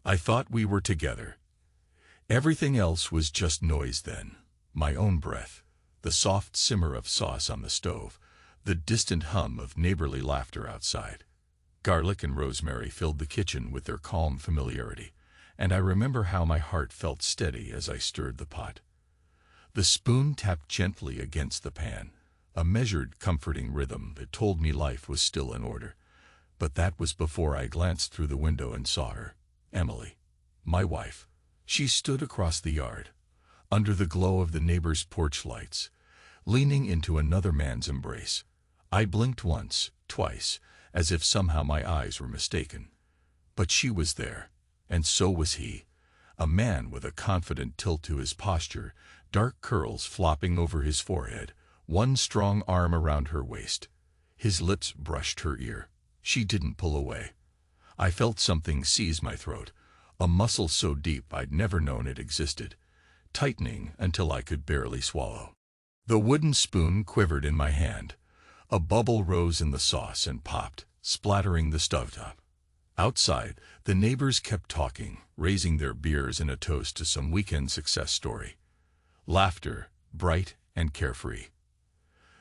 I thought we were together. Everything else was just noise then. My own breath, the soft simmer of sauce on the stove, the distant hum of neighborly laughter outside. Garlic and rosemary filled the kitchen with their calm familiarity, and I remember how my heart felt steady as I stirred the pot. The spoon tapped gently against the pan, a measured, comforting rhythm that told me life was still in order. But that was before I glanced through the window and saw her, Emily, my wife. She stood across the yard, under the glow of the neighbor's porch lights, leaning into another man's embrace. I blinked once, twice, as if somehow my eyes were mistaken. But she was there, and so was he, a man with a confident tilt to his posture, dark curls flopping over his forehead, one strong arm around her waist. His lips brushed her ear. She didn't pull away. I felt something seize my throat, a muscle so deep I'd never known it existed, tightening until I could barely swallow. The wooden spoon quivered in my hand. A bubble rose in the sauce and popped, splattering the stovetop. Outside, the neighbors kept talking, raising their beers in a toast to some weekend success story. Laughter, bright and carefree.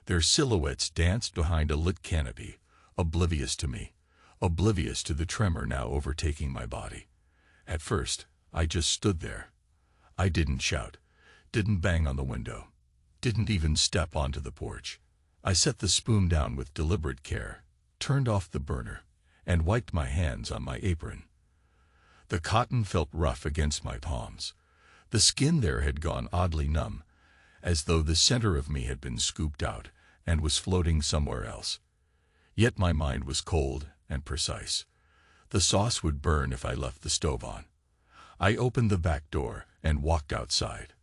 Their silhouettes danced behind a lit canopy, oblivious to me, oblivious to the tremor now overtaking my body. At first, I just stood there. I didn't shout, didn't bang on the window, didn't even step onto the porch. I set the spoon down with deliberate care, turned off the burner, and wiped my hands on my apron. The cotton felt rough against my palms. The skin there had gone oddly numb, as though the center of me had been scooped out and was floating somewhere else. Yet my mind was cold and precise. The sauce would burn if I left the stove on. I opened the back door and walked outside.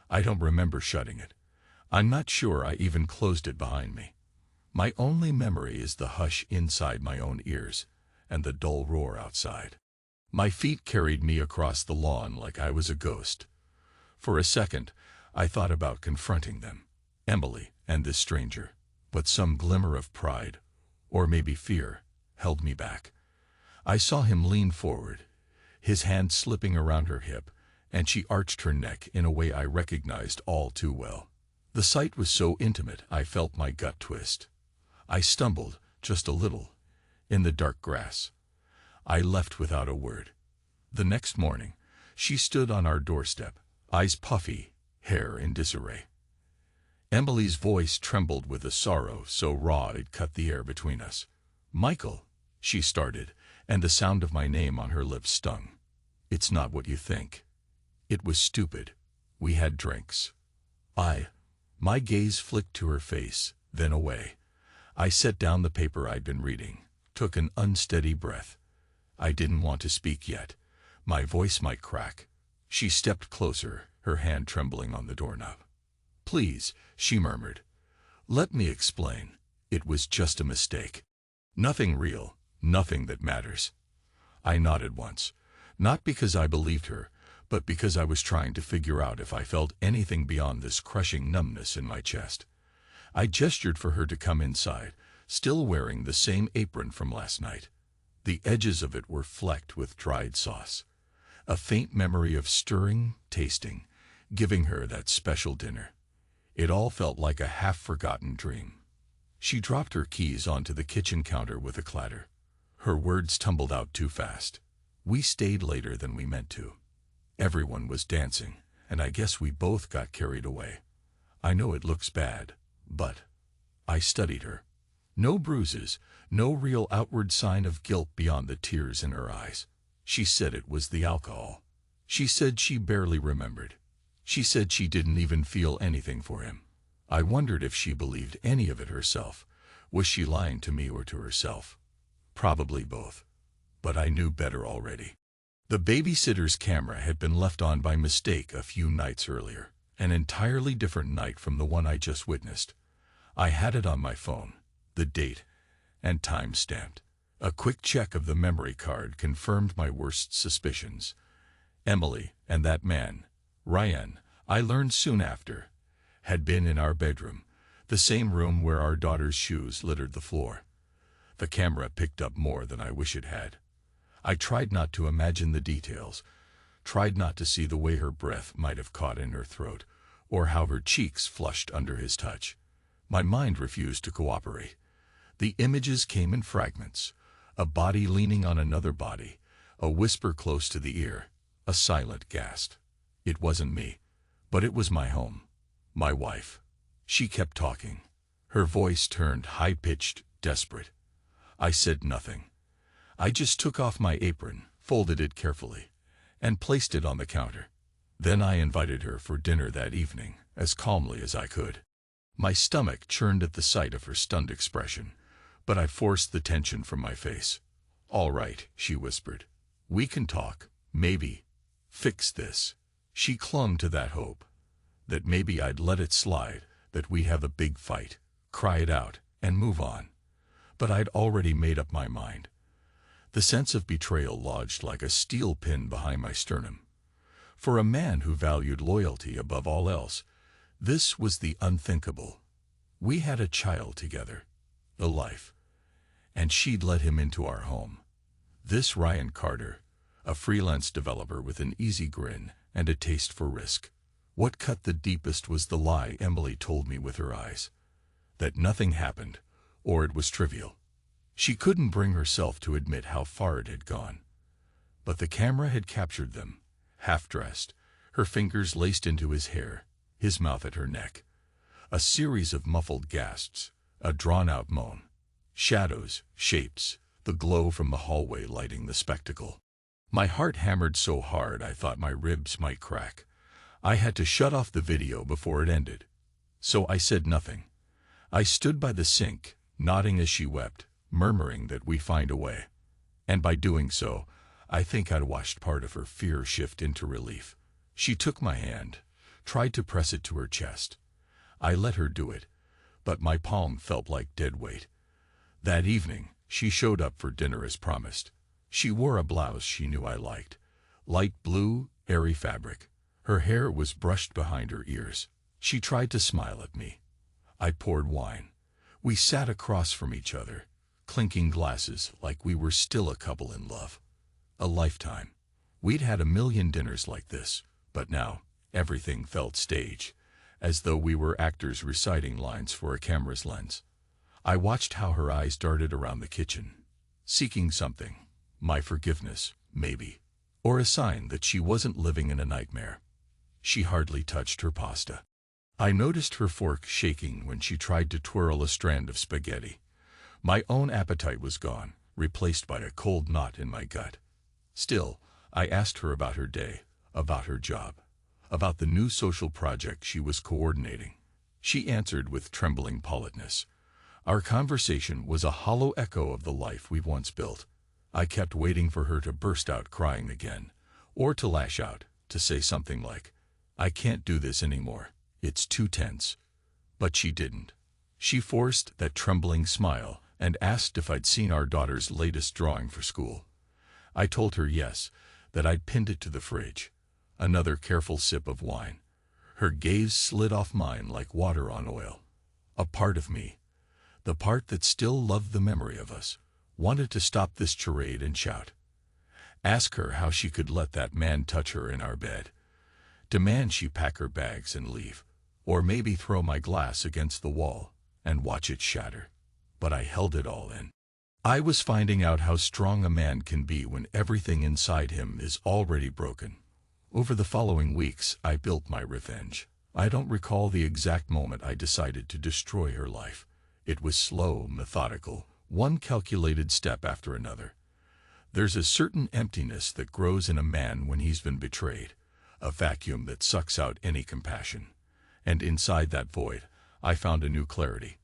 I don't remember shutting it. I'm not sure I even closed it behind me. My only memory is the hush inside my own ears and the dull roar outside. My feet carried me across the lawn like I was a ghost. For a second, I thought about confronting them, Emily and this stranger, but some glimmer of pride, or maybe fear, held me back. I saw him lean forward, his hand slipping around her hip, and she arched her neck in a way I recognized all too well. The sight was so intimate I felt my gut twist. I stumbled, just a little, in the dark grass. I left without a word. The next morning, she stood on our doorstep, eyes puffy, hair in disarray. Emily's voice trembled with a sorrow so raw it cut the air between us. "Michael," she started, and the sound of my name on her lips stung. "It's not what you think." It was stupid. We had drinks. My gaze flicked to her face, then away. I set down the paper I'd been reading, took an unsteady breath. I didn't want to speak yet. My voice might crack. She stepped closer, her hand trembling on the doorknob. "Please," she murmured. "Let me explain. It was just a mistake. Nothing real, nothing that matters." I nodded once, not because I believed her, but because I was trying to figure out if I felt anything beyond this crushing numbness in my chest. I gestured for her to come inside, still wearing the same apron from last night. The edges of it were flecked with dried sauce. A faint memory of stirring, tasting, giving her that special dinner. It all felt like a half-forgotten dream. She dropped her keys onto the kitchen counter with a clatter. Her words tumbled out too fast. We stayed later than we meant to. Everyone was dancing, and I guess we both got carried away. I know it looks bad, but I studied her. No bruises, no real outward sign of guilt beyond the tears in her eyes. She said it was the alcohol. She said she barely remembered. She said she didn't even feel anything for him. I wondered if she believed any of it herself. Was she lying to me or to herself? Probably both. But I knew better already. The babysitter's camera had been left on by mistake a few nights earlier, an entirely different night from the one I just witnessed. I had it on my phone, the date, and time stamped. A quick check of the memory card confirmed my worst suspicions. Emily and that man, Ryan, I learned soon after, had been in our bedroom, the same room where our daughter's shoes littered the floor. The camera picked up more than I wish it had. I tried not to imagine the details, tried not to see the way her breath might have caught in her throat, or how her cheeks flushed under his touch. My mind refused to cooperate. The images came in fragments, a body leaning on another body, a whisper close to the ear, a silent gasp. It wasn't me, but it was my home, my wife. She kept talking. Her voice turned high-pitched, desperate. I said nothing. I just took off my apron, folded it carefully, and placed it on the counter. Then I invited her for dinner that evening, as calmly as I could. My stomach churned at the sight of her stunned expression, but I forced the tension from my face. "All right," she whispered. "We can talk, maybe. Fix this." She clung to that hope, that maybe I'd let it slide, that we'd have a big fight, cry it out, and move on. But I'd already made up my mind. The sense of betrayal lodged like a steel pin behind my sternum. For a man who valued loyalty above all else, this was the unthinkable. We had a child together, a life, and she'd let him into our home. This Ryan Carter, a freelance developer with an easy grin and a taste for risk. What cut the deepest was the lie Emily told me with her eyes, that nothing happened, or it was trivial. She couldn't bring herself to admit how far it had gone. But the camera had captured them, half-dressed, her fingers laced into his hair, his mouth at her neck. A series of muffled gasps, a drawn-out moan. Shadows, shapes, the glow from the hallway lighting the spectacle. My heart hammered so hard I thought my ribs might crack. I had to shut off the video before it ended. So I said nothing. I stood by the sink, nodding as she wept, murmuring that we find a way. And by doing so, I think I'd watched part of her fear shift into relief. She took my hand, tried to press it to her chest. I let her do it, but my palm felt like dead weight. That evening, she showed up for dinner as promised. She wore a blouse she knew I liked, light blue, airy fabric. Her hair was brushed behind her ears. She tried to smile at me. I poured wine. We sat across from each other, clinking glasses like we were still a couple in love. A lifetime. We'd had a million dinners like this, but now everything felt staged, as though we were actors reciting lines for a camera's lens. I watched how her eyes darted around the kitchen, seeking something, my forgiveness, maybe, or a sign that she wasn't living in a nightmare. She hardly touched her pasta. I noticed her fork shaking when she tried to twirl a strand of spaghetti. My own appetite was gone, replaced by a cold knot in my gut. Still, I asked her about her day, about her job, about the new social project she was coordinating. She answered with trembling politeness. Our conversation was a hollow echo of the life we once built. I kept waiting for her to burst out crying again, or to lash out, to say something like, "I can't do this anymore. It's too tense." But she didn't. She forced that trembling smile and asked if I'd seen our daughter's latest drawing for school. I told her yes, that I'd pinned it to the fridge. Another careful sip of wine. Her gaze slid off mine like water on oil. A part of me, the part that still loved the memory of us, wanted to stop this charade and shout. Ask her how she could let that man touch her in our bed. Demand she pack her bags and leave. Or maybe throw my glass against the wall and watch it shatter. But I held it all in. I was finding out how strong a man can be when everything inside him is already broken. Over the following weeks, I built my revenge. I don't recall the exact moment I decided to destroy her life. It was slow, methodical, one calculated step after another. There's a certain emptiness that grows in a man when he's been betrayed, a vacuum that sucks out any compassion. And inside that void, I found a new clarity.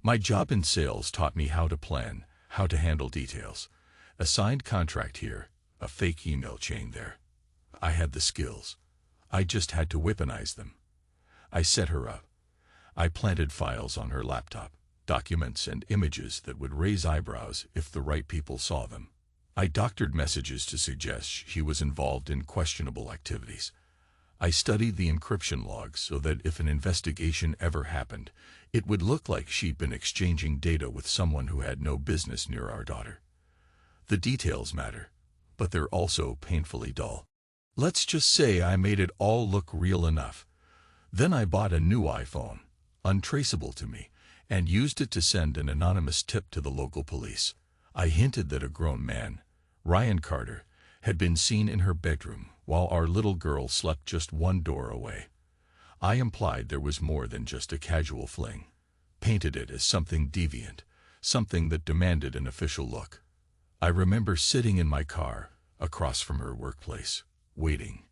My job in sales taught me how to plan, how to handle details. A signed contract here, a fake email chain there. I had the skills. I just had to weaponize them. I set her up. I planted files on her laptop, documents and images that would raise eyebrows if the right people saw them. I doctored messages to suggest she was involved in questionable activities. I studied the encryption logs so that if an investigation ever happened, it would look like she'd been exchanging data with someone who had no business near our daughter. The details matter, but they're also painfully dull. Let's just say I made it all look real enough. Then I bought a new iPhone, untraceable to me, and used it to send an anonymous tip to the local police. I hinted that a grown man, Ryan Carter, had been seen in her bedroom while our little girl slept just one door away. I implied there was more than just a casual fling, painted it as something deviant, something that demanded an official look. I remember sitting in my car, across from her workplace, waiting.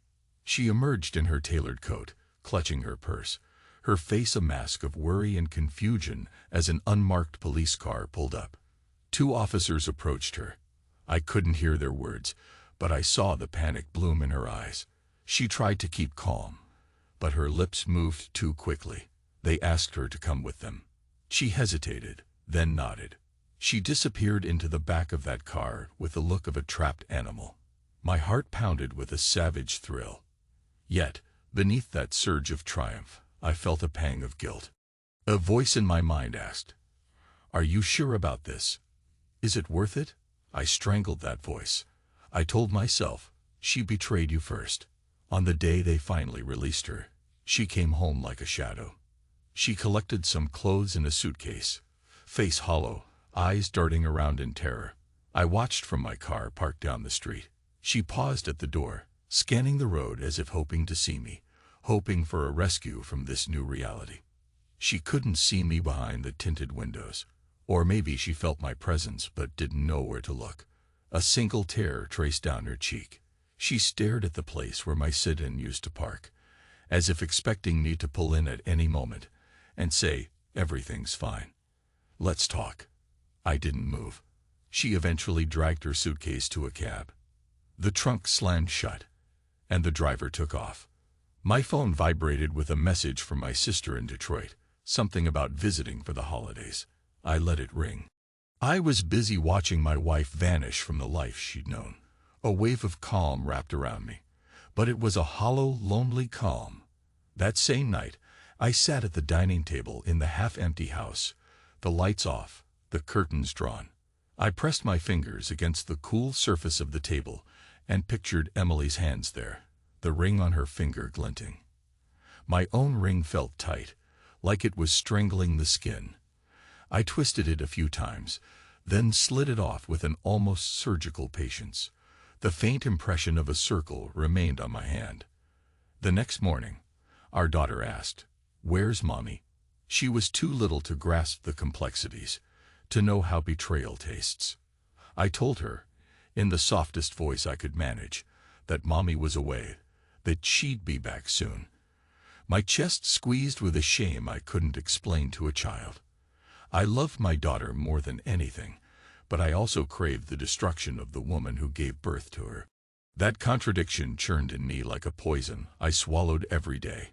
She emerged in her tailored coat, clutching her purse, her face a mask of worry and confusion as an unmarked police car pulled up. 2 officers approached her. I couldn't hear their words, but I saw the panic bloom in her eyes. She tried to keep calm, but her lips moved too quickly. They asked her to come with them. She hesitated, then nodded. She disappeared into the back of that car with the look of a trapped animal. My heart pounded with a savage thrill. Yet, beneath that surge of triumph, I felt a pang of guilt. A voice in my mind asked, "Are you sure about this? Is it worth it?" I strangled that voice. I told myself, she betrayed you first. On the day they finally released her, she came home like a shadow. She collected some clothes in a suitcase, face hollow, eyes darting around in terror. I watched from my car parked down the street. She paused at the door, scanning the road as if hoping to see me, hoping for a rescue from this new reality. She couldn't see me behind the tinted windows. Or maybe she felt my presence but didn't know where to look. A single tear traced down her cheek. She stared at the place where my sit-in used to park, as if expecting me to pull in at any moment and say, "Everything's fine. Let's talk." I didn't move. She eventually dragged her suitcase to a cab. The trunk slammed shut, and the driver took off. My phone vibrated with a message from my sister in Detroit, something about visiting for the holidays. I let it ring. I was busy watching my wife vanish from the life she'd known. A wave of calm wrapped around me, but it was a hollow, lonely calm. That same night, I sat at the dining table in the half-empty house, the lights off, the curtains drawn. I pressed my fingers against the cool surface of the table and pictured Emily's hands there, the ring on her finger glinting. My own ring felt tight, like it was strangling the skin. I twisted it a few times, then slid it off with an almost surgical patience. The faint impression of a circle remained on my hand. The next morning, our daughter asked, "Where's Mommy?" She was too little to grasp the complexities, to know how betrayal tastes. I told her, in the softest voice I could manage, that Mommy was away, that she'd be back soon. My chest squeezed with a shame I couldn't explain to a child. I loved my daughter more than anything, but I also craved the destruction of the woman who gave birth to her. That contradiction churned in me like a poison I swallowed every day.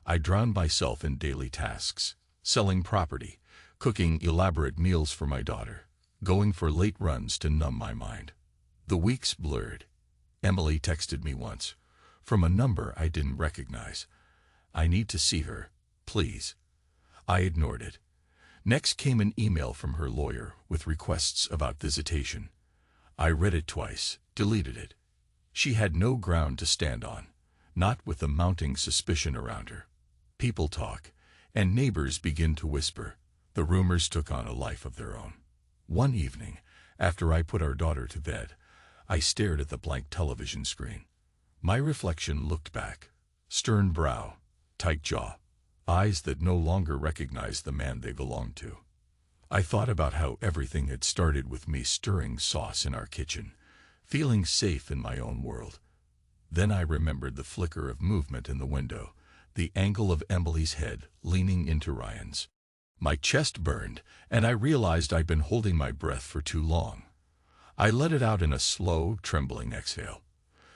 I drowned myself in daily tasks, selling property, cooking elaborate meals for my daughter, going for late runs to numb my mind. The weeks blurred. Emily texted me once, from a number I didn't recognize. "I need to see her, please." I ignored it. Next came an email from her lawyer with requests about visitation. I read it twice, deleted it. She had no ground to stand on, not with the mounting suspicion around her. People talk, and neighbors begin to whisper. The rumors took on a life of their own. One evening, after I put our daughter to bed, I stared at the blank television screen. My reflection looked back, stern brow, tight jaw, eyes that no longer recognized the man they belonged to. I thought about how everything had started with me stirring sauce in our kitchen, feeling safe in my own world. Then I remembered the flicker of movement in the window, the angle of Emily's head leaning into Ryan's. My chest burned, and I realized I'd been holding my breath for too long. I let it out in a slow, trembling exhale.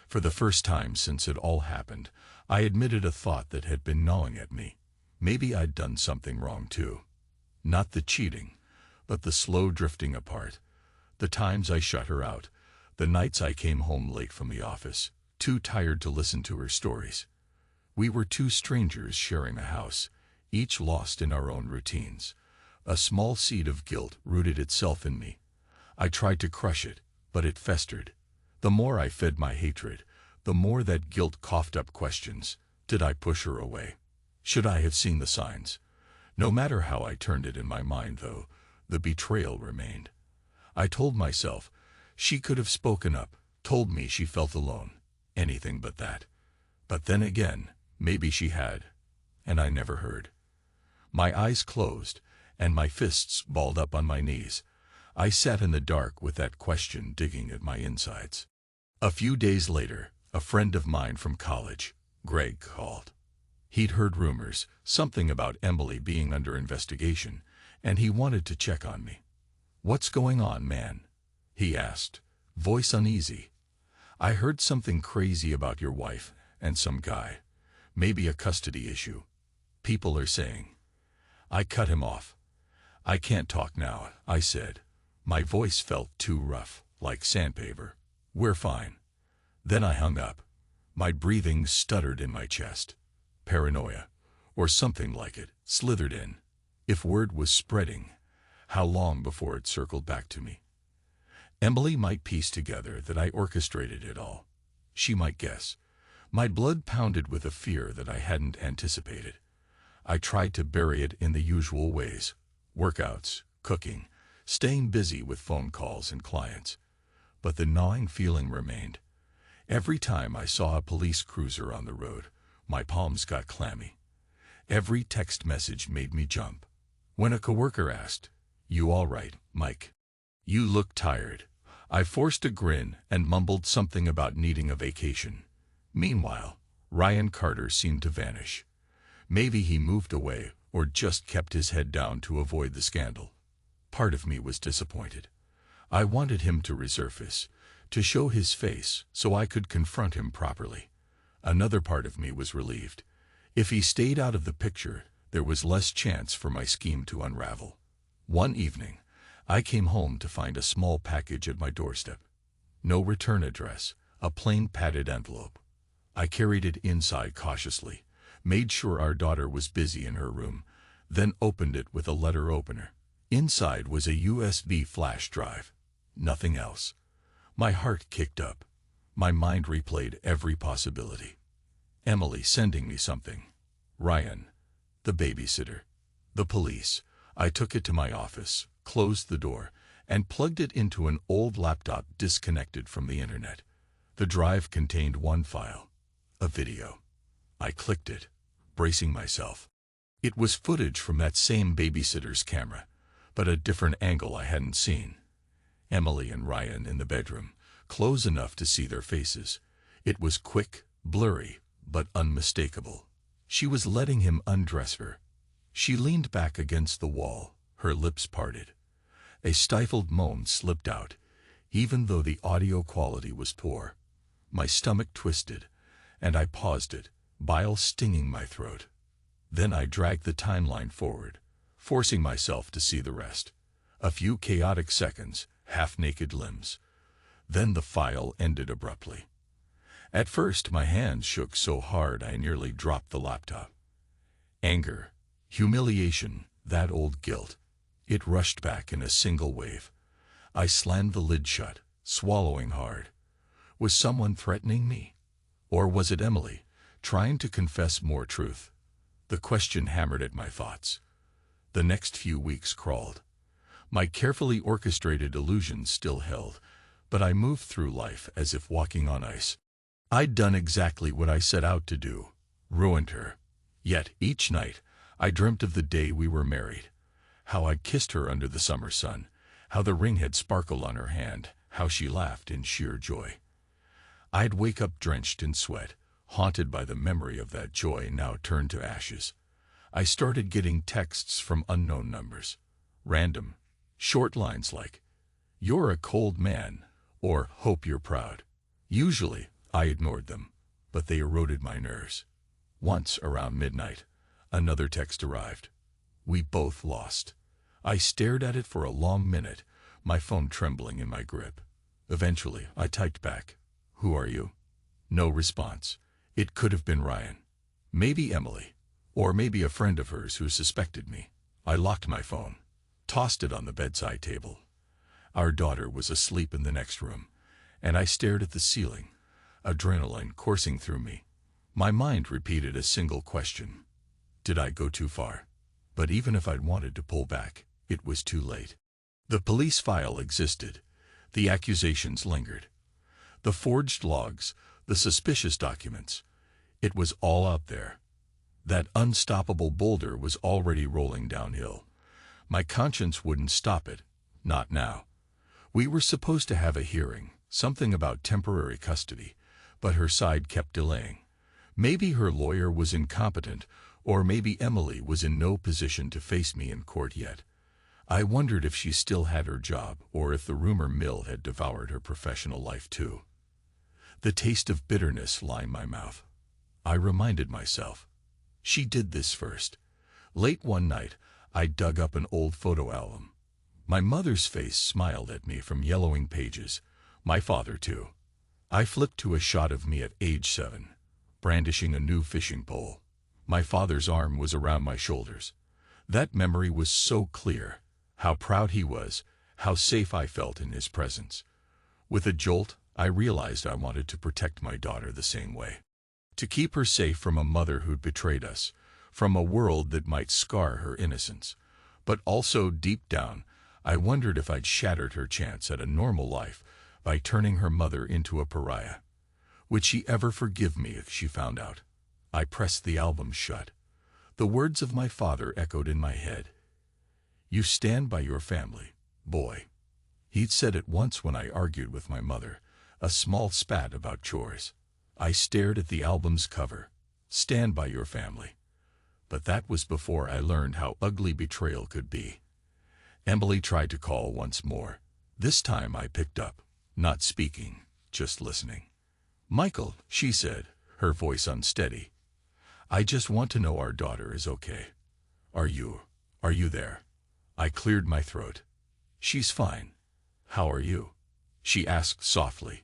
For the first time since it all happened, I admitted a thought that had been gnawing at me. Maybe I'd done something wrong too. Not the cheating, but the slow drifting apart. The times I shut her out, the nights I came home late from the office, too tired to listen to her stories. We were two strangers sharing a house, each lost in our own routines. A small seed of guilt rooted itself in me. I tried to crush it, but it festered. The more I fed my hatred, the more that guilt coughed up questions. Did I push her away? Should I have seen the signs? No matter how I turned it in my mind, though, the betrayal remained. I told myself, she could have spoken up, told me she felt alone. Anything but that. But then again, maybe she had, and I never heard. My eyes closed, and my fists balled up on my knees. I sat in the dark with that question digging at my insides. A few days later, a friend of mine from college, Greg, called. He'd heard rumors, something about Emily being under investigation, and he wanted to check on me. "What's going on, man?" he asked, voice uneasy. "I heard something crazy about your wife and some guy. Maybe a custody issue. People are saying." I cut him off. "I can't talk now," I said. My voice felt too rough, like sandpaper. "We're fine." Then I hung up. My breathing stuttered in my chest. Paranoia, or something like it, slithered in. If word was spreading, how long before it circled back to me? Emily might piece together that I orchestrated it all. She might guess. My blood pounded with a fear that I hadn't anticipated. I tried to bury it in the usual ways: workouts, cooking, staying busy with phone calls and clients. But the gnawing feeling remained. Every time I saw a police cruiser on the road, my palms got clammy. Every text message made me jump. When a coworker asked, "You all right, Mike? You look tired," I forced a grin and mumbled something about needing a vacation. Meanwhile, Ryan Carter seemed to vanish. Maybe he moved away or just kept his head down to avoid the scandal. Part of me was disappointed. I wanted him to resurface, to show his face so I could confront him properly. Another part of me was relieved. If he stayed out of the picture, there was less chance for my scheme to unravel. One evening, I came home to find a small package at my doorstep. No return address, a plain padded envelope. I carried it inside cautiously, made sure our daughter was busy in her room, then opened it with a letter opener. Inside was a USB flash drive. Nothing else. My heart kicked up. My mind replayed every possibility. Emily sending me something. Ryan, the babysitter. The police. I took it to my office, closed the door, and plugged it into an old laptop disconnected from the internet. The drive contained one file, a video. I clicked it, bracing myself. It was footage from that same babysitter's camera, but a different angle I hadn't seen. Emily and Ryan in the bedroom, close enough to see their faces. It was quick, blurry, but unmistakable. She was letting him undress her. She leaned back against the wall, her lips parted. A stifled moan slipped out, even though the audio quality was poor. My stomach twisted, and I paused it, bile stinging my throat. Then I dragged the timeline forward, forcing myself to see the rest. A few chaotic seconds, half-naked limbs. Then the file ended abruptly. At first my hands shook so hard I nearly dropped the laptop. Anger, humiliation, that old guilt. It rushed back in a single wave. I slammed the lid shut, swallowing hard. Was someone threatening me? Or was it Emily, trying to confess more truth? The question hammered at my thoughts. The next few weeks crawled. My carefully orchestrated illusions still held, but I moved through life as if walking on ice. I'd done exactly what I set out to do, ruined her. Yet each night, I dreamt of the day we were married. How I'd kissed her under the summer sun, how the ring had sparkled on her hand, how she laughed in sheer joy. I'd wake up drenched in sweat, haunted by the memory of that joy now turned to ashes. I started getting texts from unknown numbers. Random, short lines like, "You're a cold man," or "Hope you're proud." Usually, I ignored them, but they eroded my nerves. Once, around midnight, another text arrived. "We both lost." I stared at it for a long minute, my phone trembling in my grip. Eventually, I typed back, "Who are you?" No response. It could have been Ryan. Maybe Emily. Or maybe a friend of hers who suspected me. I locked my phone, tossed it on the bedside table. Our daughter was asleep in the next room, and I stared at the ceiling, adrenaline coursing through me. My mind repeated a single question. Did I go too far? But even if I'd wanted to pull back, it was too late. The police file existed. The accusations lingered. The forged logs, the suspicious documents. It was all out there. That unstoppable boulder was already rolling downhill. My conscience wouldn't stop it. Not now. We were supposed to have a hearing, something about temporary custody, but her side kept delaying. Maybe her lawyer was incompetent, or maybe Emily was in no position to face me in court yet. I wondered if she still had her job, or if the rumor mill had devoured her professional life too. The taste of bitterness lined my mouth. I reminded myself. She did this first. Late one night, I dug up an old photo album. My mother's face smiled at me from yellowing pages. My father too. I flipped to a shot of me at age 7, brandishing a new fishing pole. My father's arm was around my shoulders. That memory was so clear. How proud he was, how safe I felt in his presence. With a jolt, I realized I wanted to protect my daughter the same way. To keep her safe from a mother who'd betrayed us, from a world that might scar her innocence. But also, deep down, I wondered if I'd shattered her chance at a normal life by turning her mother into a pariah. Would she ever forgive me if she found out? I pressed the album shut. The words of my father echoed in my head. You stand by your family, boy. He'd said it once when I argued with my mother, a small spat about chores. I stared at the album's cover. Stand by your family. But that was before I learned how ugly betrayal could be. Emily tried to call once more. This time I picked up, not speaking, just listening. Michael, she said, her voice unsteady. I just want to know our daughter is okay. Are you there? I cleared my throat. She's fine. How are you? She asked softly.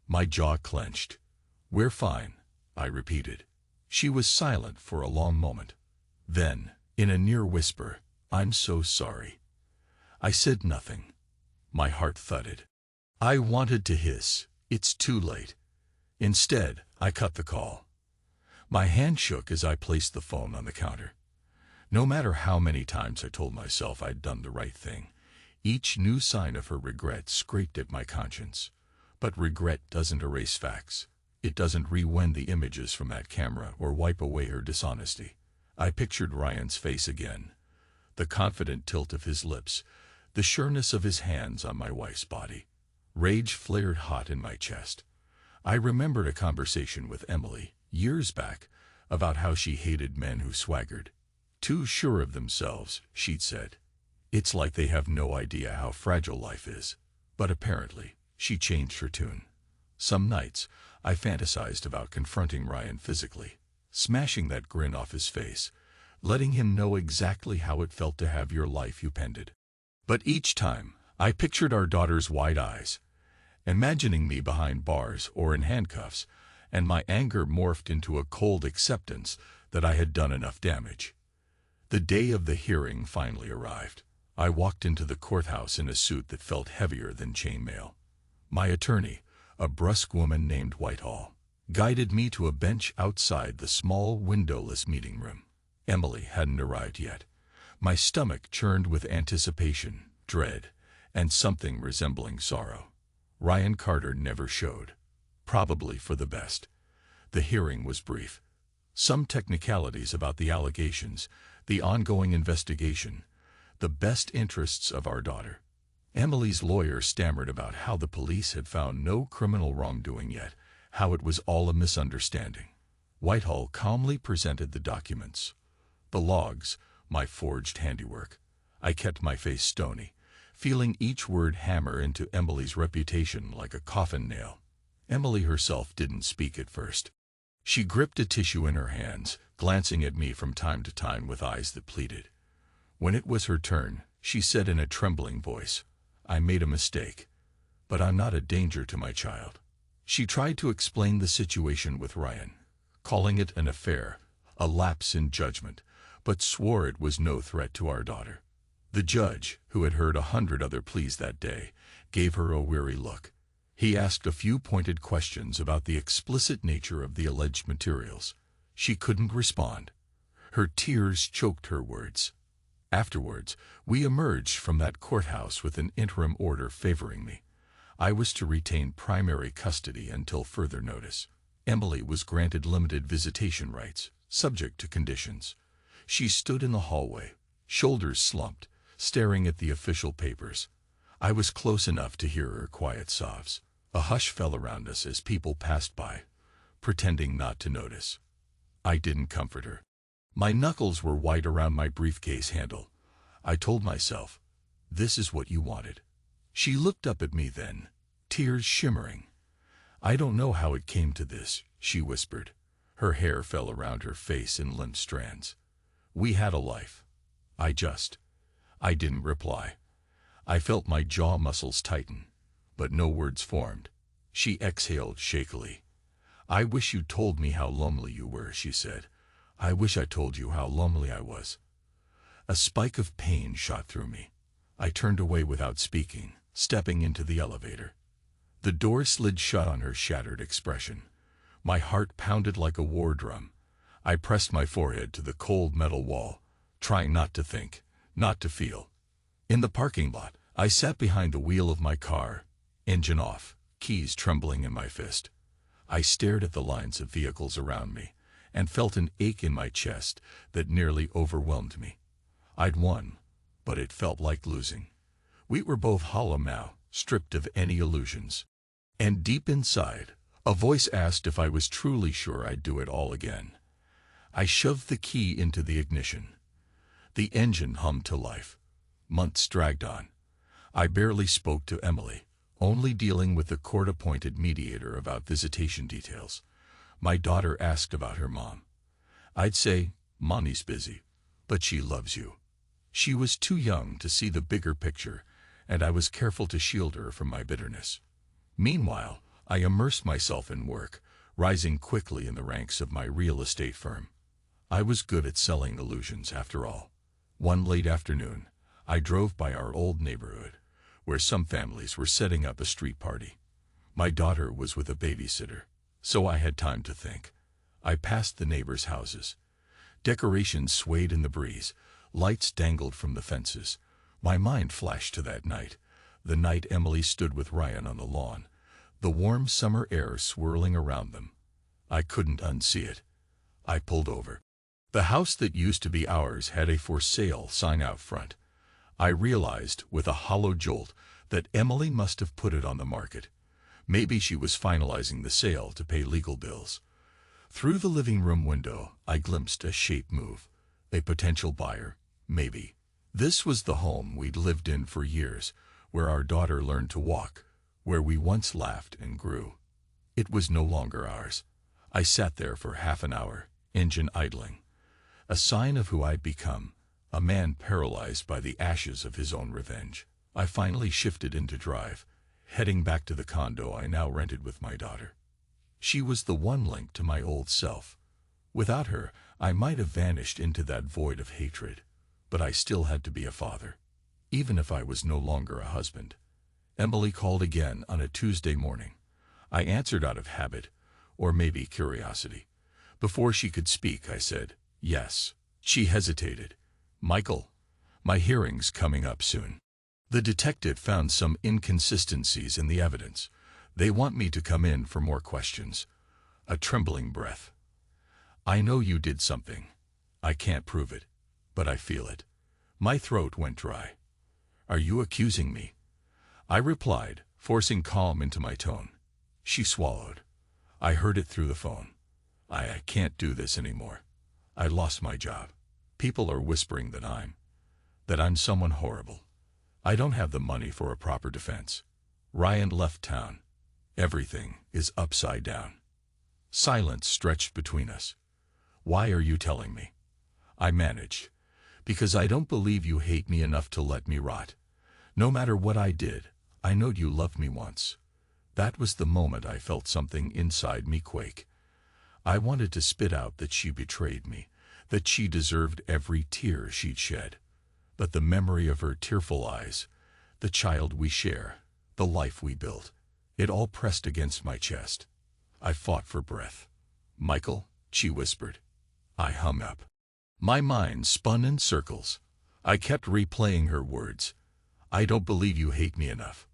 My jaw clenched. We're fine, I repeated. She was silent for a long moment. Then, in a near whisper, I'm so sorry. I said nothing. My heart thudded. I wanted to hiss, it's too late. Instead, I cut the call. My hand shook as I placed the phone on the counter. No matter how many times I told myself I'd done the right thing, each new sign of her regret scraped at my conscience. But regret doesn't erase facts. It doesn't rewind the images from that camera or wipe away her dishonesty. I pictured Ryan's face again. The confident tilt of his lips, the sureness of his hands on my wife's body. Rage flared hot in my chest. I remembered a conversation with Emily, years back, about how she hated men who swaggered. Too sure of themselves, she'd said. It's like they have no idea how fragile life is. But apparently, she changed her tune. Some nights, I fantasized about confronting Ryan physically, smashing that grin off his face, letting him know exactly how it felt to have your life upended. But each time, I pictured our daughter's wide eyes, imagining me behind bars or in handcuffs, and my anger morphed into a cold acceptance that I had done enough damage. The day of the hearing finally arrived. I walked into the courthouse in a suit that felt heavier than chainmail. My attorney, a brusque woman named Whitehall, guided me to a bench outside the small, windowless meeting room. Emily hadn't arrived yet. My stomach churned with anticipation, dread, and something resembling sorrow. Ryan Carter never showed. Probably for the best. The hearing was brief. Some technicalities about the allegations, the ongoing investigation, the best interests of our daughter. Emily's lawyer stammered about how the police had found no criminal wrongdoing yet, how it was all a misunderstanding. Whitehall calmly presented the documents. The logs, my forged handiwork. I kept my face stony, feeling each word hammer into Emily's reputation like a coffin nail. Emily herself didn't speak at first. She gripped a tissue in her hands, glancing at me from time to time with eyes that pleaded. When it was her turn, she said in a trembling voice, I made a mistake, but I'm not a danger to my child. She tried to explain the situation with Ryan, calling it an affair, a lapse in judgment, but swore it was no threat to our daughter. The judge, who had heard 100 other pleas that day, gave her a weary look. He asked a few pointed questions about the explicit nature of the alleged materials. She couldn't respond. Her tears choked her words. Afterwards, we emerged from that courthouse with an interim order favoring me. I was to retain primary custody until further notice. Emily was granted limited visitation rights, subject to conditions. She stood in the hallway, shoulders slumped, staring at the official papers. I was close enough to hear her quiet sobs. A hush fell around us as people passed by, pretending not to notice. I didn't comfort her. My knuckles were white around my briefcase handle. I told myself, this is what you wanted. She looked up at me then, tears shimmering. I don't know how it came to this, she whispered. Her hair fell around her face in limp strands. We had a life. I didn't reply. I felt my jaw muscles tighten, but no words formed. She exhaled shakily. I wish you told me how lonely you were, she said. I wish I told you how lonely I was. A spike of pain shot through me. I turned away without speaking, stepping into the elevator. The door slid shut on her shattered expression. My heart pounded like a war drum. I pressed my forehead to the cold metal wall, trying not to think, not to feel. In the parking lot, I sat behind the wheel of my car, engine off, keys trembling in my fist. I stared at the lines of vehicles around me and felt an ache in my chest that nearly overwhelmed me. I'd won, but it felt like losing. We were both hollow now, stripped of any illusions. And deep inside, a voice asked if I was truly sure I'd do it all again. I shoved the key into the ignition. The engine hummed to life. Months dragged on. I barely spoke to Emily, only dealing with the court-appointed mediator about visitation details. My daughter asked about her mom. I'd say, Mommy's busy, but she loves you. She was too young to see the bigger picture, and I was careful to shield her from my bitterness. Meanwhile, I immersed myself in work, rising quickly in the ranks of my real estate firm. I was good at selling illusions, after all. One late afternoon, I drove by our old neighborhood, where some families were setting up a street party. My daughter was with a babysitter, so I had time to think. I passed the neighbors' houses. Decorations swayed in the breeze, lights dangled from the fences. My mind flashed to that night, the night Emily stood with Ryan on the lawn, the warm summer air swirling around them. I couldn't unsee it. I pulled over. The house that used to be ours had a for sale sign out front. I realized, with a hollow jolt, that Emily must have put it on the market. Maybe she was finalizing the sale to pay legal bills. Through the living room window, I glimpsed a shape move. A potential buyer, maybe. This was the home we'd lived in for years, where our daughter learned to walk, where we once laughed and grew. It was no longer ours. I sat there for half an hour, engine idling. A sign of who I'd become, a man paralyzed by the ashes of his own revenge. I finally shifted into drive, heading back to the condo I now rented with my daughter. She was the one link to my old self. Without her, I might have vanished into that void of hatred, but I still had to be a father, even if I was no longer a husband. Emily called again on a Tuesday morning. I answered out of habit, or maybe curiosity. Before she could speak, I said, yes. She hesitated. Michael, my hearing's coming up soon. The detective found some inconsistencies in the evidence. They want me to come in for more questions. A trembling breath. I know you did something. I can't prove it, but I feel it. My throat went dry. Are you accusing me? I replied, forcing calm into my tone. She swallowed. I heard it through the phone. I can't do this anymore. I lost my job. People are whispering that I'm someone horrible. I don't have the money for a proper defense. Ryan left town. Everything is upside down. Silence stretched between us. Why are you telling me? I managed. Because I don't believe you hate me enough to let me rot. No matter what I did, I know you loved me once. That was the moment I felt something inside me quake. I wanted to spit out that she betrayed me, that she deserved every tear she'd shed. But the memory of her tearful eyes, the child we share, the life we built, It all pressed against my chest. I fought for breath. "Michael," she whispered. I hung up. My mind spun in circles. I kept replaying her words. "I don't believe you hate me enough."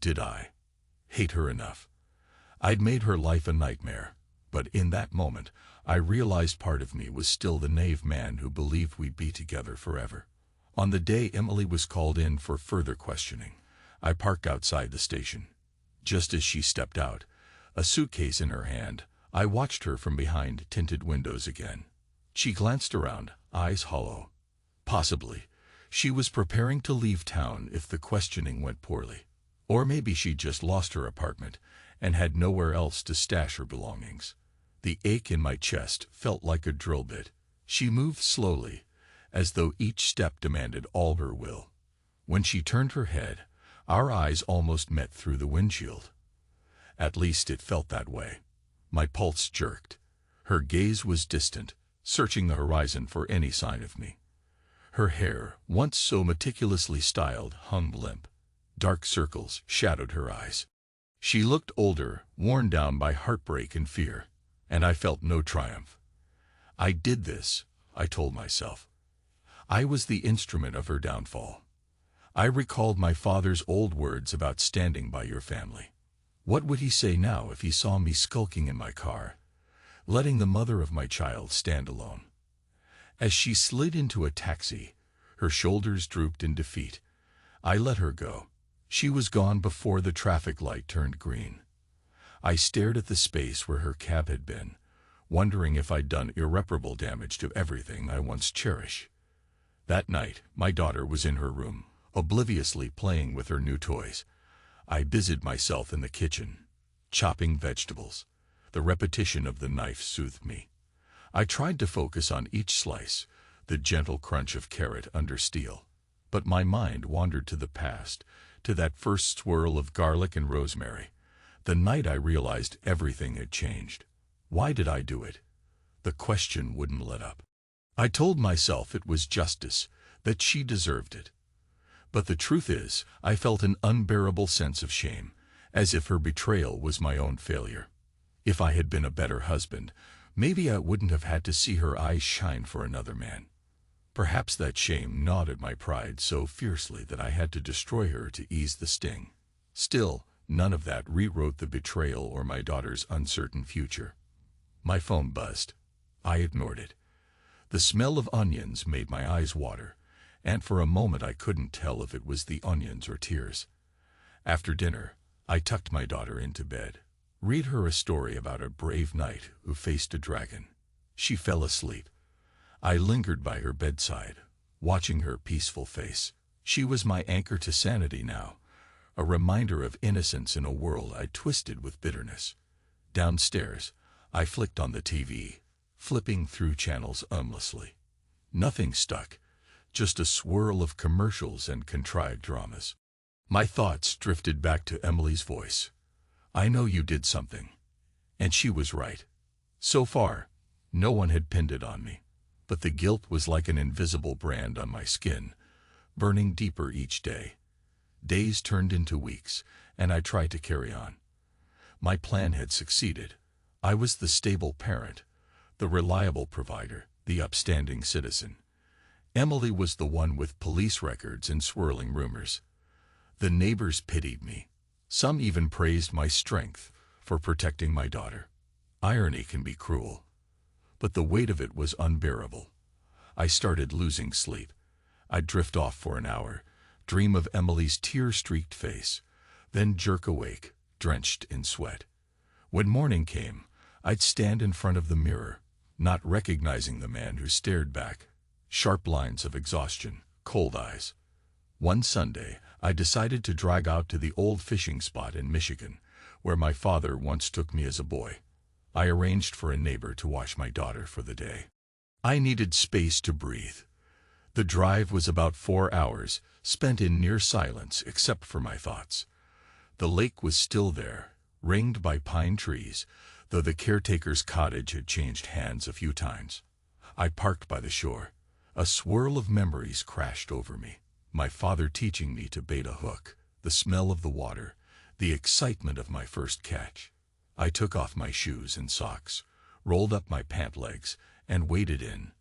Did I hate her enough? I'd made her life a nightmare, but in that moment, I realized part of me was still the naive man who believed we'd be together forever. On the day Emily was called in for further questioning, I parked outside the station. Just as she stepped out, a suitcase in her hand, I watched her from behind tinted windows again. She glanced around, eyes hollow. Possibly, she was preparing to leave town if the questioning went poorly. Or maybe she just lost her apartment and had nowhere else to stash her belongings. The ache in my chest felt like a drill bit. She moved slowly, as though each step demanded all her will. When she turned her head, our eyes almost met through the windshield. At least it felt that way. My pulse jerked. Her gaze was distant, searching the horizon for any sign of me. Her hair, once so meticulously styled, hung limp. Dark circles shadowed her eyes. She looked older, worn down by heartbreak and fear, and I felt no triumph. I did this, I told myself. I was the instrument of her downfall. I recalled my father's old words about standing by your family. What would he say now if he saw me skulking in my car, letting the mother of my child stand alone? As she slid into a taxi, her shoulders drooped in defeat. I let her go. She was gone before the traffic light turned green. I stared at the space where her cab had been, wondering if I'd done irreparable damage to everything I once cherished. That night, my daughter was in her room, obliviously playing with her new toys. I busied myself in the kitchen, chopping vegetables. The repetition of the knife soothed me. I tried to focus on each slice, the gentle crunch of carrot under steel. But my mind wandered to the past, to that first swirl of garlic and rosemary, the night I realized everything had changed. Why did I do it? The question wouldn't let up. I told myself it was justice, that she deserved it. But the truth is, I felt an unbearable sense of shame, as if her betrayal was my own failure. If I had been a better husband, maybe I wouldn't have had to see her eyes shine for another man. Perhaps that shame gnawed at my pride so fiercely that I had to destroy her to ease the sting. Still, none of that rewrote the betrayal or my daughter's uncertain future. My phone buzzed. I ignored it. The smell of onions made my eyes water, and for a moment I couldn't tell if it was the onions or tears. After dinner, I tucked my daughter into bed, read her a story about a brave knight who faced a dragon. She fell asleep. I lingered by her bedside, watching her peaceful face. She was my anchor to sanity now, a reminder of innocence in a world I twisted with bitterness. Downstairs, I flicked on the TV, flipping through channels aimlessly. Nothing stuck, just a swirl of commercials and contrived dramas. My thoughts drifted back to Emily's voice. "I know you did something." And she was right. So far, no one had pinned it on me. But the guilt was like an invisible brand on my skin, burning deeper each day. Days turned into weeks, and I tried to carry on. My plan had succeeded. I was the stable parent, the reliable provider, the upstanding citizen. Emily was the one with police records and swirling rumors. The neighbors pitied me. Some even praised my strength for protecting my daughter. Irony can be cruel, but the weight of it was unbearable. I started losing sleep. I'd drift off for an hour, dream of Emily's tear-streaked face, then jerk awake, drenched in sweat. When morning came, I'd stand in front of the mirror, not recognizing the man who stared back. Sharp lines of exhaustion, cold eyes. One Sunday, I decided to drive out to the old fishing spot in Michigan, where my father once took me as a boy. I arranged for a neighbor to watch my daughter for the day. I needed space to breathe. The drive was about 4 hours, spent in near silence except for my thoughts. The lake was still there, ringed by pine trees, though the caretaker's cottage had changed hands a few times. I parked by the shore. A swirl of memories crashed over me. My father teaching me to bait a hook, the smell of the water, the excitement of my first catch. I took off my shoes and socks, rolled up my pant legs, and waded in.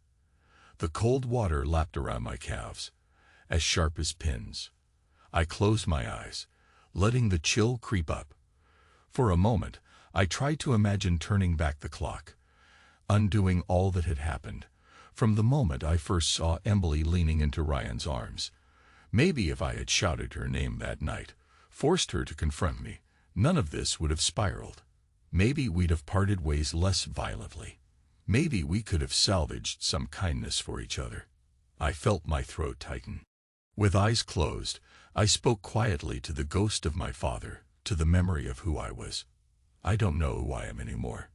The cold water lapped around my calves, as sharp as pins. I closed my eyes, letting the chill creep up. For a moment, I tried to imagine turning back the clock, undoing all that had happened, from the moment I first saw Emily leaning into Ryan's arms. Maybe if I had shouted her name that night, forced her to confront me, none of this would have spiraled. Maybe we'd have parted ways less violently. Maybe we could have salvaged some kindness for each other. I felt my throat tighten. With eyes closed, I spoke quietly to the ghost of my father, to the memory of who I was. I don't know who I am anymore.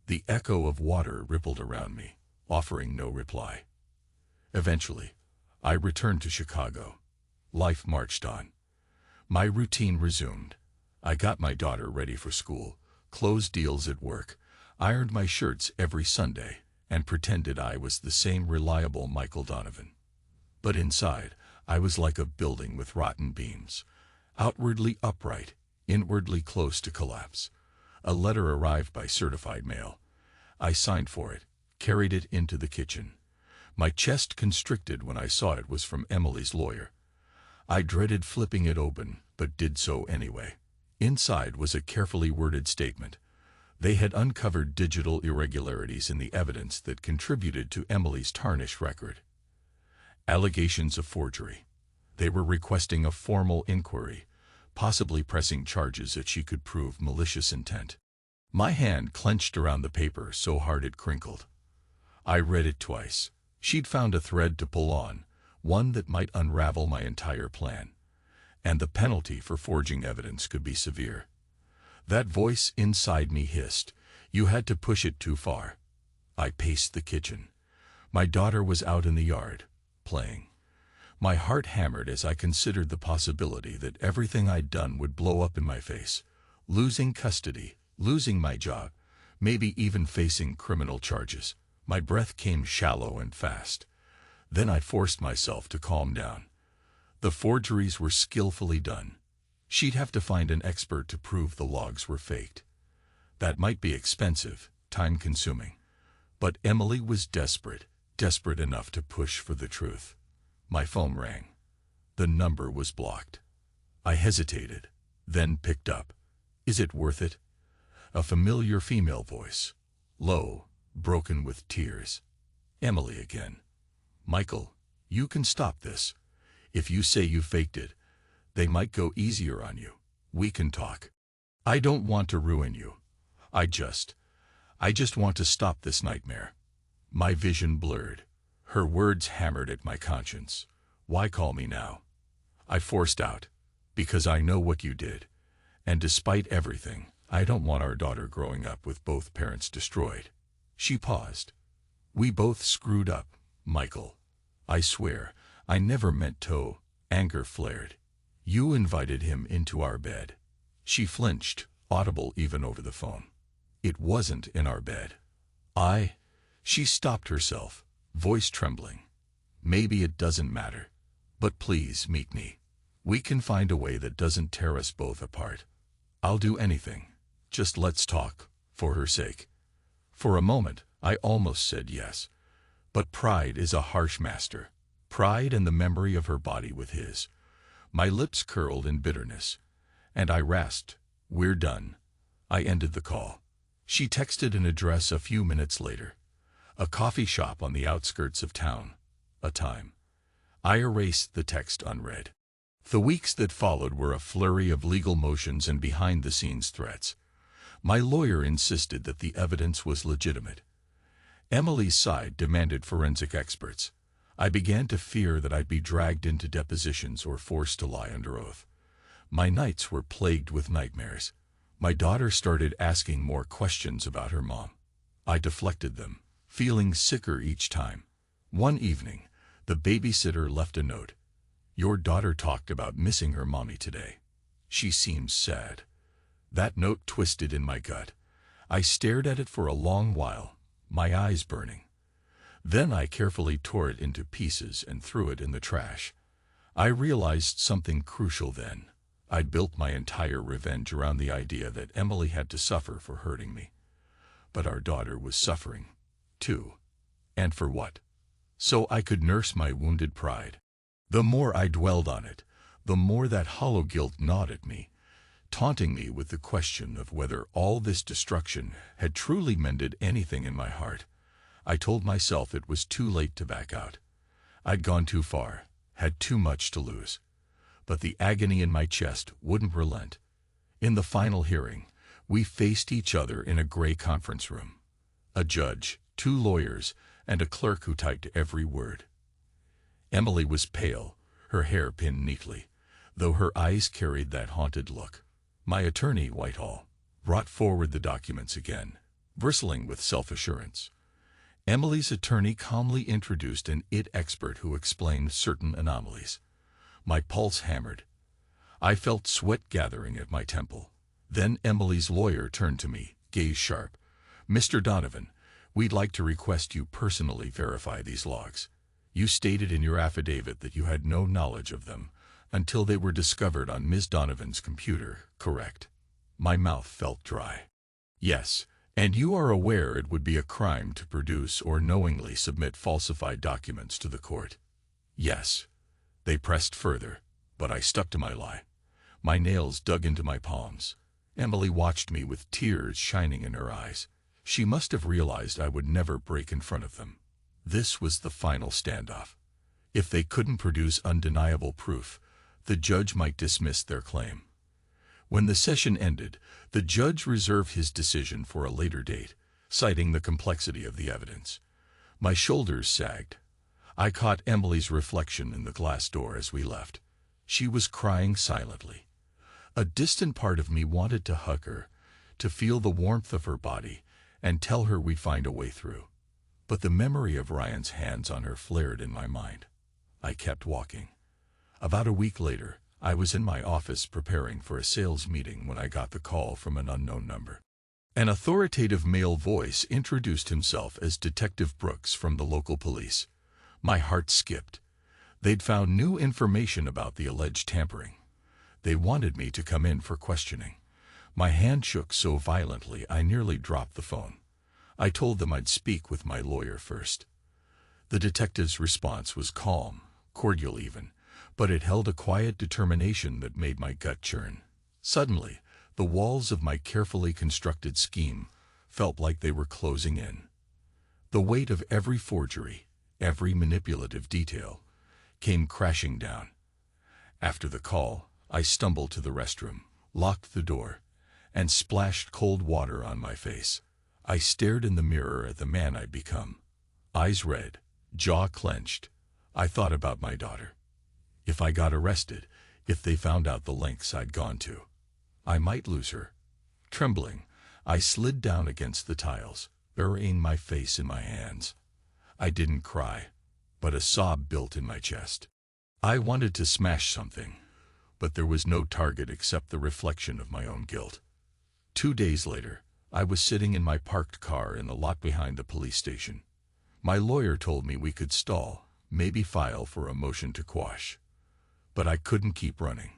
The echo of water rippled around me, offering no reply. Eventually, I returned to Chicago. Life marched on. My routine resumed. I got my daughter ready for school, closed deals at work, ironed my shirts every Sunday, and pretended I was the same reliable Michael Donovan. But inside, I was like a building with rotten beams, outwardly upright, inwardly close to collapse. A letter arrived by certified mail. I signed for it, carried it into the kitchen. My chest constricted when I saw it was from Emily's lawyer. I dreaded flipping it open, but did so anyway. Inside was a carefully worded statement. They had uncovered digital irregularities in the evidence that contributed to Emily's tarnished record. Allegations of forgery. They were requesting a formal inquiry, possibly pressing charges if she could prove malicious intent. My hand clenched around the paper so hard it crinkled. I read it twice. She'd found a thread to pull on, one that might unravel my entire plan. And the penalty for forging evidence could be severe. That voice inside me hissed, "You had to push it too far." I paced the kitchen. My daughter was out in the yard, playing. My heart hammered as I considered the possibility that everything I'd done would blow up in my face. Losing custody, losing my job, maybe even facing criminal charges. My breath came shallow and fast. Then I forced myself to calm down. The forgeries were skillfully done. She'd have to find an expert to prove the logs were faked. That might be expensive, time-consuming. But Emily was desperate, desperate enough to push for the truth. My phone rang. The number was blocked. I hesitated, then picked up. "Is it worth it?" A familiar female voice, low, broken with tears. Emily again. "Michael, you can stop this. If you say you faked it, they might go easier on you. We can talk. I don't want to ruin you. I just want to stop this nightmare." My vision blurred. Her words hammered at my conscience. "Why call me now?" I forced out, "Because I know what you did. And despite everything, I don't want our daughter growing up with both parents destroyed." She paused. "We both screwed up, Michael. I swear, I never meant to." Anger flared. "You invited him into our bed." She flinched, audible even over the phone. "It wasn't in our bed. She stopped herself, voice trembling. "Maybe it doesn't matter. But please meet me. We can find a way that doesn't tear us both apart. I'll do anything. Just let's talk, for her sake." For a moment, I almost said yes. But pride is a harsh master. Pride and the memory of her body with his. My lips curled in bitterness, and I rasped, "We're done." I ended the call. She texted an address a few minutes later. A coffee shop on the outskirts of town. A time. I erased the text unread. The weeks that followed were a flurry of legal motions and behind-the-scenes threats. My lawyer insisted that the evidence was legitimate. Emily's side demanded forensic experts. I began to fear that I'd be dragged into depositions or forced to lie under oath. My nights were plagued with nightmares. My daughter started asking more questions about her mom. I deflected them, feeling sicker each time. One evening, the babysitter left a note. "Your daughter talked about missing her mommy today. She seems sad." That note twisted in my gut. I stared at it for a long while, my eyes burning. Then I carefully tore it into pieces and threw it in the trash. I realized something crucial then. I'd built my entire revenge around the idea that Emily had to suffer for hurting me. But our daughter was suffering, too. And for what? So I could nurse my wounded pride. The more I dwelled on it, the more that hollow guilt gnawed at me, taunting me with the question of whether all this destruction had truly mended anything in my heart. I told myself it was too late to back out. I'd gone too far, had too much to lose. But the agony in my chest wouldn't relent. In the final hearing, we faced each other in a gray conference room. A judge, 2 lawyers, and a clerk who typed every word. Emily was pale, her hair pinned neatly, though her eyes carried that haunted look. My attorney, Whitehall, brought forward the documents again, bristling with self-assurance. Emily's attorney calmly introduced an IT expert who explained certain anomalies. My pulse hammered. I felt sweat gathering at my temple. Then Emily's lawyer turned to me, gaze sharp. "Mr. Donovan, we'd like to request you personally verify these logs. You stated in your affidavit that you had no knowledge of them until they were discovered on Ms. Donovan's computer, correct?" My mouth felt dry. "Yes, and you are aware it would be a crime to produce or knowingly submit falsified documents to the court?" "Yes." They pressed further, but I stuck to my lie. My nails dug into my palms. Emily watched me with tears shining in her eyes. She must have realized I would never break in front of them. This was the final standoff. If they couldn't produce undeniable proof, the judge might dismiss their claim. When the session ended, the judge reserved his decision for a later date, citing the complexity of the evidence. My shoulders sagged. I caught Emily's reflection in the glass door as we left. She was crying silently. A distant part of me wanted to hug her, to feel the warmth of her body, and tell her we'd find a way through. But the memory of Ryan's hands on her flared in my mind. I kept walking. About a week later, I was in my office preparing for a sales meeting when I got the call from an unknown number. An authoritative male voice introduced himself as Detective Brooks from the local police. My heart skipped. They'd found new information about the alleged tampering. They wanted me to come in for questioning. My hand shook so violently I nearly dropped the phone. I told them I'd speak with my lawyer first. The detective's response was calm, cordial even, but it held a quiet determination that made my gut churn. Suddenly, the walls of my carefully constructed scheme felt like they were closing in. The weight of every forgery, every manipulative detail, came crashing down. After the call, I stumbled to the restroom, locked the door, and splashed cold water on my face. I stared in the mirror at the man I'd become. Eyes red, jaw clenched. I thought about my daughter. If I got arrested, if they found out the lengths I'd gone to, I might lose her. Trembling, I slid down against the tiles, burying my face in my hands. I didn't cry, but a sob built in my chest. I wanted to smash something, but there was no target except the reflection of my own guilt. 2 days later, I was sitting in my parked car in the lot behind the police station. My lawyer told me we could stall, maybe file for a motion to quash. But I couldn't keep running.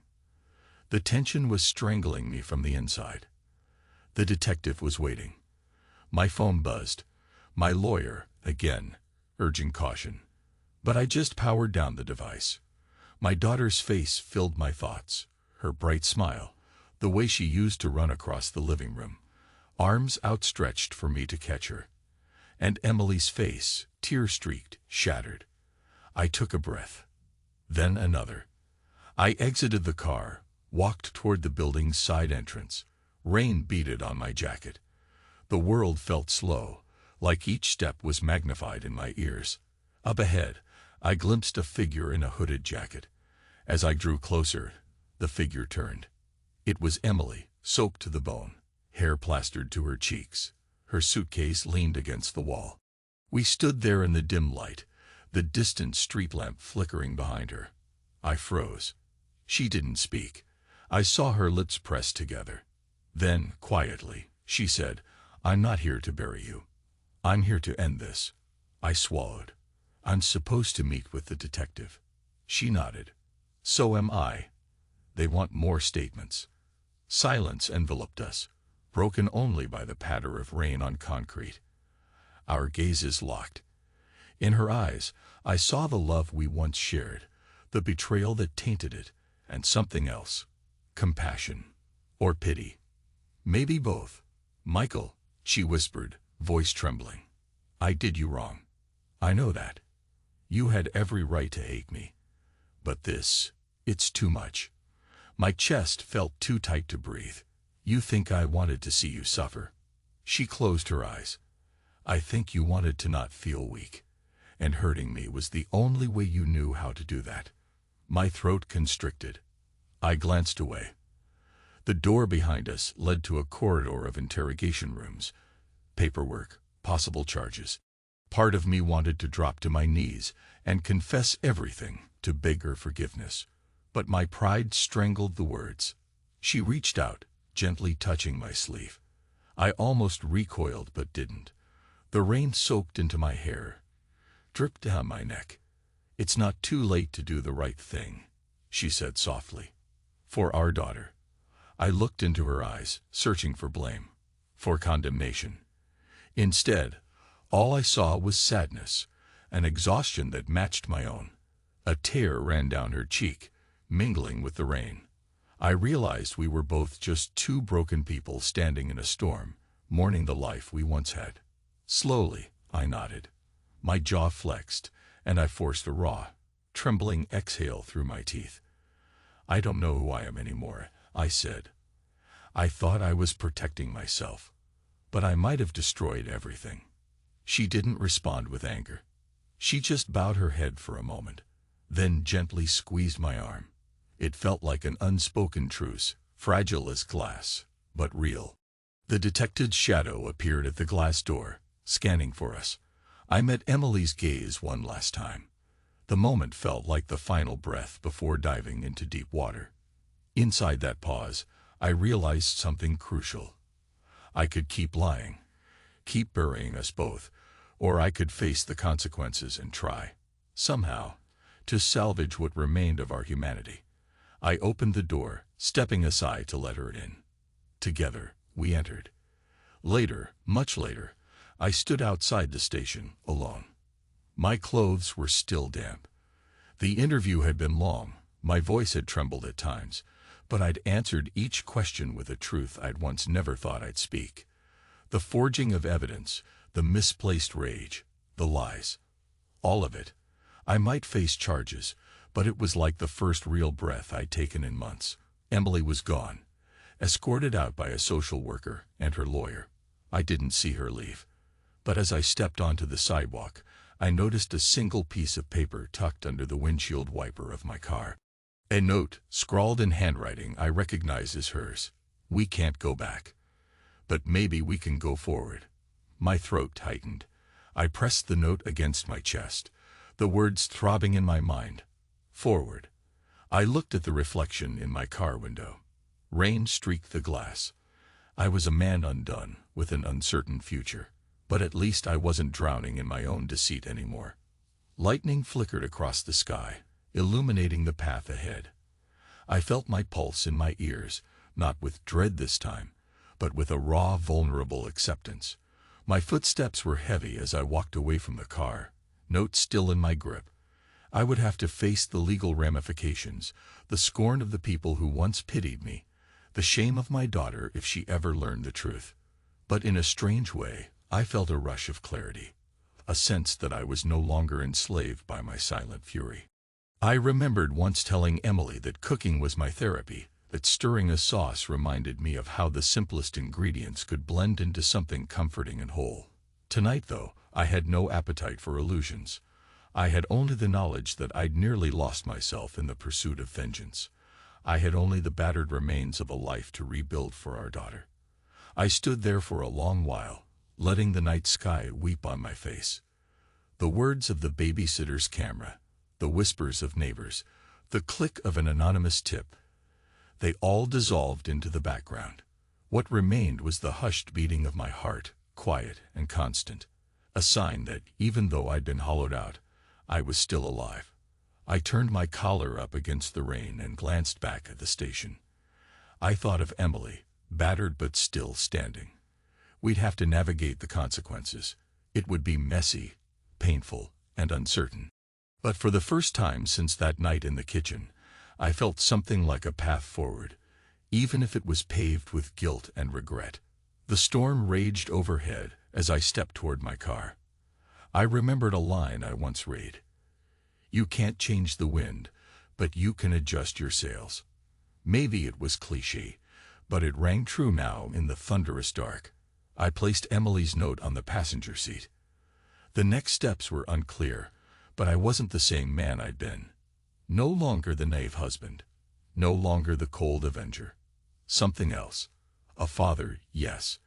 The tension was strangling me from the inside. The detective was waiting. My phone buzzed. My lawyer, again, urging caution. But I just powered down the device. My daughter's face filled my thoughts, her bright smile, the way she used to run across the living room, arms outstretched for me to catch her. And Emily's face, tear-streaked, shattered. I took a breath. Then another. I exited the car, walked toward the building's side entrance. Rain beaded on my jacket. The world felt slow, like each step was magnified in my ears. Up ahead, I glimpsed a figure in a hooded jacket. As I drew closer, the figure turned. It was Emily, soaked to the bone, hair plastered to her cheeks. Her suitcase leaned against the wall. We stood there in the dim light, the distant street lamp flickering behind her. I froze. She didn't speak. I saw her lips pressed together. Then, quietly, she said, "I'm not here to bury you. I'm here to end this." I swallowed. "I'm supposed to meet with the detective." She nodded. "So am I." They want more statements. Silence enveloped us, broken only by the patter of rain on concrete. Our gazes locked. In her eyes, I saw the love we once shared, the betrayal that tainted it, and something else. Compassion. Or pity. Maybe both. "Michael," she whispered, voice trembling. "I did you wrong. I know that. You had every right to hate me. But it's too much." My chest felt too tight to breathe. "You think I wanted to see you suffer?" She closed her eyes. "I think you wanted to not feel weak. And hurting me was the only way you knew how to do that." My throat constricted. I glanced away. The door behind us led to a corridor of interrogation rooms. Paperwork, possible charges. Part of me wanted to drop to my knees and confess everything, to beg her forgiveness. But my pride strangled the words. She reached out, gently touching my sleeve. I almost recoiled but didn't. The rain soaked into my hair, dripped down my neck. "It's not too late to do the right thing," she said softly. "For our daughter." I looked into her eyes, searching for blame, for condemnation. Instead, all I saw was sadness, an exhaustion that matched my own. A tear ran down her cheek, mingling with the rain. I realized we were both just two broken people standing in a storm, mourning the life we once had. Slowly, I nodded. My jaw flexed, and I forced a raw, trembling exhale through my teeth. "I don't know who I am anymore," I said. "I thought I was protecting myself, but I might have destroyed everything." She didn't respond with anger. She just bowed her head for a moment, then gently squeezed my arm. It felt like an unspoken truce, fragile as glass, but real. The detective's shadow appeared at the glass door, scanning for us. I met Emily's gaze one last time. The moment felt like the final breath before diving into deep water. Inside that pause, I realized something crucial. I could keep lying, keep burying us both, or I could face the consequences and try, somehow, to salvage what remained of our humanity. I opened the door, stepping aside to let her in. Together, we entered. Later, much later, I stood outside the station, alone. My clothes were still damp. The interview had been long, my voice had trembled at times, but I'd answered each question with a truth I'd once never thought I'd speak. The forging of evidence, the misplaced rage, the lies. All of it. I might face charges, but it was like the first real breath I'd taken in months. Emily was gone, escorted out by a social worker and her lawyer. I didn't see her leave. But as I stepped onto the sidewalk, I noticed a single piece of paper tucked under the windshield wiper of my car. A note, scrawled in handwriting I recognized as hers. "We can't go back. But maybe we can go forward." My throat tightened. I pressed the note against my chest, the words throbbing in my mind. Forward. I looked at the reflection in my car window. Rain streaked the glass. I was a man undone, with an uncertain future. But at least I wasn't drowning in my own deceit anymore. Lightning flickered across the sky, illuminating the path ahead. I felt my pulse in my ears, not with dread this time, but with a raw, vulnerable acceptance. My footsteps were heavy as I walked away from the car, note still in my grip. I would have to face the legal ramifications, the scorn of the people who once pitied me, the shame of my daughter if she ever learned the truth. But in a strange way, I felt a rush of clarity, a sense that I was no longer enslaved by my silent fury. I remembered once telling Emily that cooking was my therapy, that stirring a sauce reminded me of how the simplest ingredients could blend into something comforting and whole. Tonight, though, I had no appetite for illusions. I had only the knowledge that I'd nearly lost myself in the pursuit of vengeance. I had only the battered remains of a life to rebuild for our daughter. I stood there for a long while, letting the night sky weep on my face. The words of the babysitter's camera, the whispers of neighbors, the click of an anonymous tip, they all dissolved into the background. What remained was the hushed beating of my heart, quiet and constant, a sign that, even though I'd been hollowed out, I was still alive. I turned my collar up against the rain and glanced back at the station. I thought of Emily, battered but still standing. We'd have to navigate the consequences. It would be messy, painful, and uncertain. But for the first time since that night in the kitchen, I felt something like a path forward, even if it was paved with guilt and regret. The storm raged overhead as I stepped toward my car. I remembered a line I once read. "You can't change the wind, but you can adjust your sails." Maybe it was cliché, but it rang true now in the thunderous dark. I placed Emily's note on the passenger seat. The next steps were unclear, but I wasn't the same man I'd been. No longer the naive husband. No longer the cold avenger. Something else. A father, yes.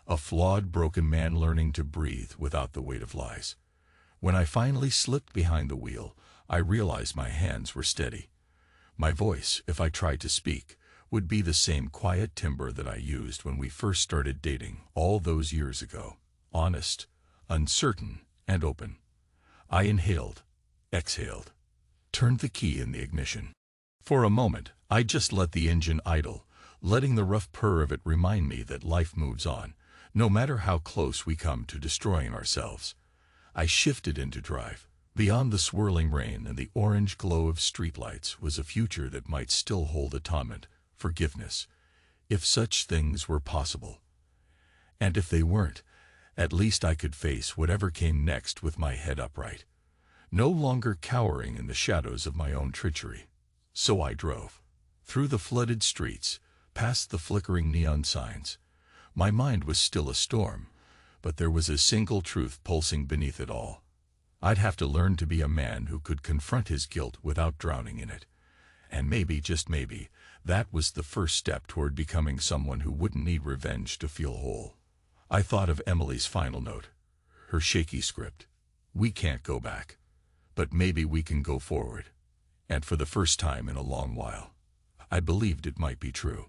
A flawed, broken man learning to breathe without the weight of lies. When I finally slipped behind the wheel, I realized my hands were steady. My voice, if I tried to speak, would be the same quiet timbre that I used when we first started dating all those years ago. Honest, uncertain, and open. I inhaled, exhaled, turned the key in the ignition. For a moment, I just let the engine idle, letting the rough purr of it remind me that life moves on, no matter how close we come to destroying ourselves. I shifted into drive. Beyond the swirling rain and the orange glow of streetlights was a future that might still hold atonement, forgiveness, if such things were possible. And if they weren't, at least I could face whatever came next with my head upright, no longer cowering in the shadows of my own treachery. So I drove. Through the flooded streets, past the flickering neon signs. My mind was still a storm, but there was a single truth pulsing beneath it all. I'd have to learn to be a man who could confront his guilt without drowning in it. And maybe, just maybe, that was the first step toward becoming someone who wouldn't need revenge to feel whole. I thought of Emily's final note, her shaky script. "We can't go back, but maybe we can go forward." And for the first time in a long while, I believed it might be true.